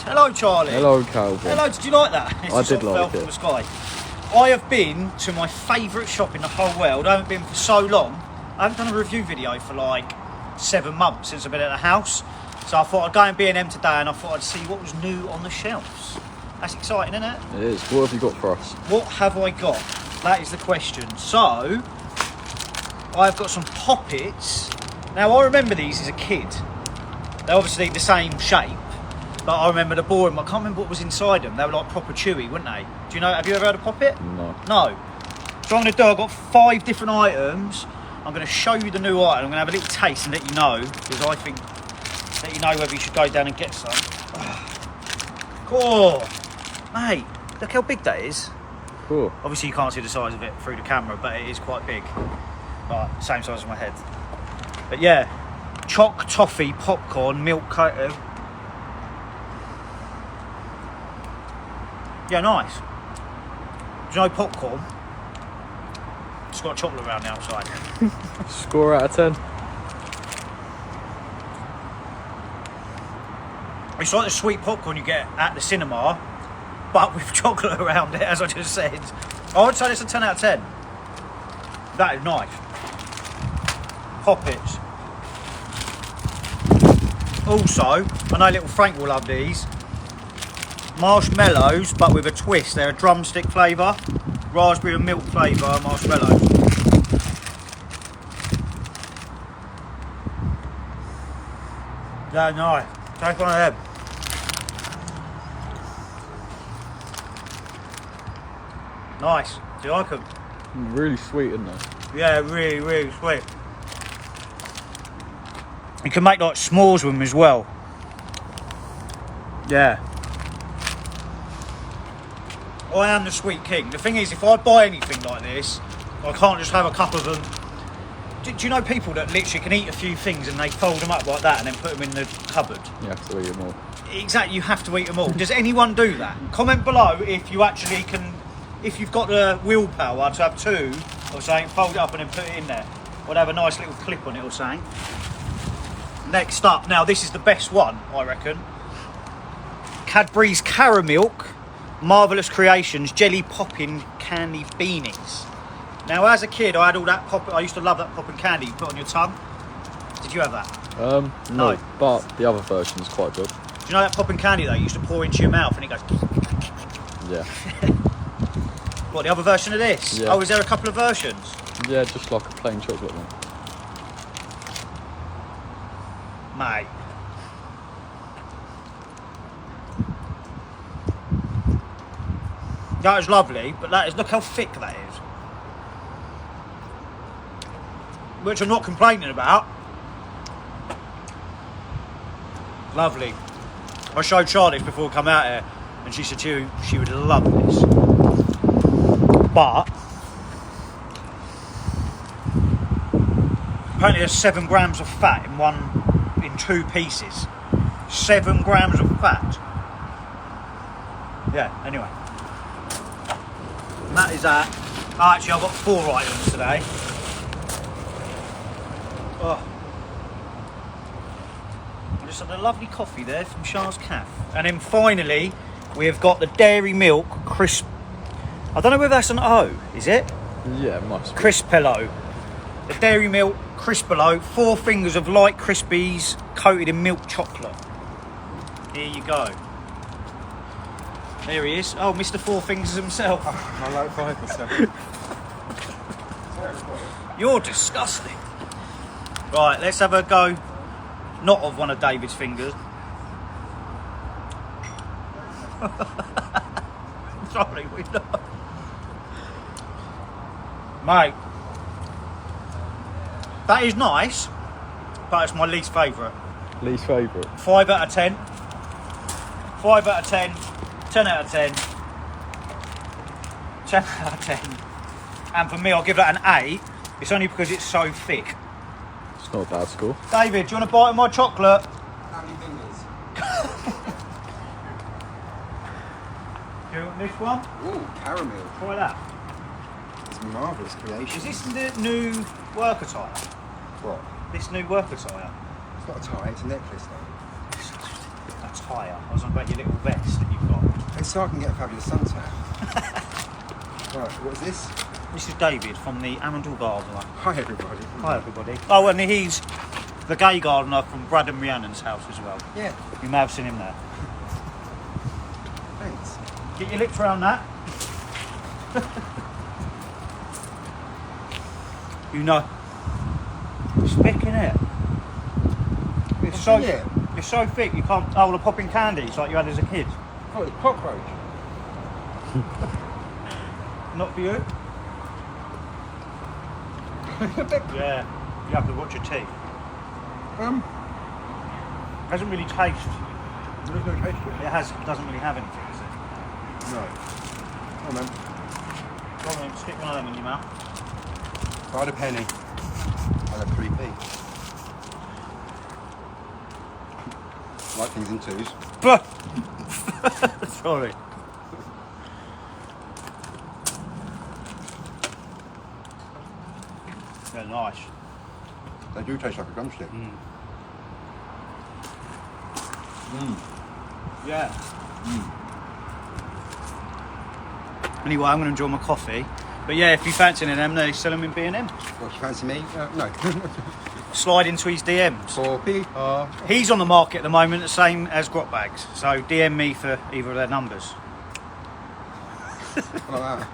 Hello, Charlie. Hello, Calvin. Hello, did you like that? I did like fell it. from the sky. I have been to my favourite shop in the whole world. I haven't been for so long. I haven't done a review video for like 7 months since I've been at the house. So I thought I'd go and B&M today and I thought I'd see what was new on the shelves. That's exciting, isn't it? It is. What have you got for us? What have I got? That is the question. So, I've got some poppets. Now, I remember these as a kid. They're obviously the same shape, but I remember the boring. I can't remember what was inside them. They were like proper chewy, weren't they? Do you know? Have you ever had a poppet? No. No. So I'm going to do. I've got 5 different items. I'm going to show you the new item. I'm going to have a little taste and let you know, because I think let you know whether you should go down and get some. Oh, mate, look how big that is. Cool. Obviously, you can't see the size of it through the camera, but it is quite big. Right, same size as my head. But yeah, choc toffee popcorn milk coated. Yeah, nice. Do you know popcorn? It's got chocolate around the outside. Score out of 10. It's like the sweet popcorn you get at the cinema, but with chocolate around it, as I just said. I would say it's a 10 out of 10. That is nice. Poppets. Also, I know little Frank will love these. Marshmallows, but with a twist. They're a drumstick flavour. Raspberry and milk flavour marshmallows. They're nice. Take one of them. Nice. Do you like them? Really sweet, isn't they? Yeah, really, really sweet. You can make like s'mores with them as well. Yeah. I am the sweet king. The thing is, if I buy anything like this, I can't just have a couple of them. Do you know people that literally can eat a few things and they fold them up like that and then put them in the cupboard? You have to eat them all. Exactly, you have to eat them all. Does anyone do that? Comment below if you actually can, if you've got the willpower to have 2 or something, fold it up and then put it in there. Or have a nice little clip on it or something. Next up, now this is the best one, I reckon. Cadbury's Caramilk Marvellous Creations Jelly Poppin' Candy Beanies. Now, as a kid, I had all that pop. I used to love that poppin' candy you put on your tongue. Did you have that? No, but the other version is quite good. Do you know that poppin' candy though? You used to pour into your mouth and it goes. Yeah. What, the other version of this? Yeah. Oh, is there a couple of versions? Yeah, just like a plain chocolate one. Mate. That is lovely, but that is, look how thick that is. Which I'm not complaining about. Lovely. I showed Charlie before we come out here, and she said she would love this. But apparently there's 7 grams of fat in 2 pieces. 7 grams of fat. Yeah, anyway. And that is that. Oh, actually, I've got 4 items today. Oh. I just had a lovely coffee there from Shah's Cafe. And then finally, we have got the Dairy Milk Crisp. I don't know whether that's an O, is it? Yeah, it must be. Crispello. The Dairy Milk Crispello. 4 fingers of light Crispies coated in milk chocolate. Here you go. There he is. Oh, Mr. 4 Fingers himself. I like 5%. You're disgusting. Right, let's have a go. Not of one of David's fingers. Sorry, we know. Mate, that is nice, but it's my least favourite. Least favourite? 5 out of 10. 5 out of 10. 10 out of 10. 10 out of 10. And for me, I'll give that an 8. It's only because it's so thick. It's not a bad score. David, do you want to bite of my chocolate? How many fingers? Do you want this one? Ooh, caramel. Try that. It's a marvellous creation. Is this the new work attire? What? This new work attire? It's not a tie, it's a necklace though. That's attire. I was on about your little vest that you've got. It's so I can get a fabulous suntan. Right, what is this? This is David from the Arundel Gardener. Hi everybody. Hi everybody. Oh, and he's the gay gardener from Brad and Rhiannon's house as well. Yeah, You may have seen him there. thanks. Get your lips around that. You know. It's thick, innit? It's so, in it? it's so thick you can't. Oh, the popping candies like you had as a kid. Oh, it's cockroach. Not for you? Yeah. You have to watch your teeth. Doesn't really taste. There's no taste to it. Doesn't really have anything, does it? No. Oh man. Go on then, stick one of them in your mouth. If I had a penny, I'd have 3p. I like things in twos. Sorry. They're nice. They do taste like a drumstick. Yeah. Anyway, I'm going to enjoy my coffee. But yeah, if you fancy any of them, they sell them in B&M. What, you fancy me? No. Slide into his DMs. 4p. He's on the market at the moment, the same as Grub Bags. So DM me for either of their numbers. Like that.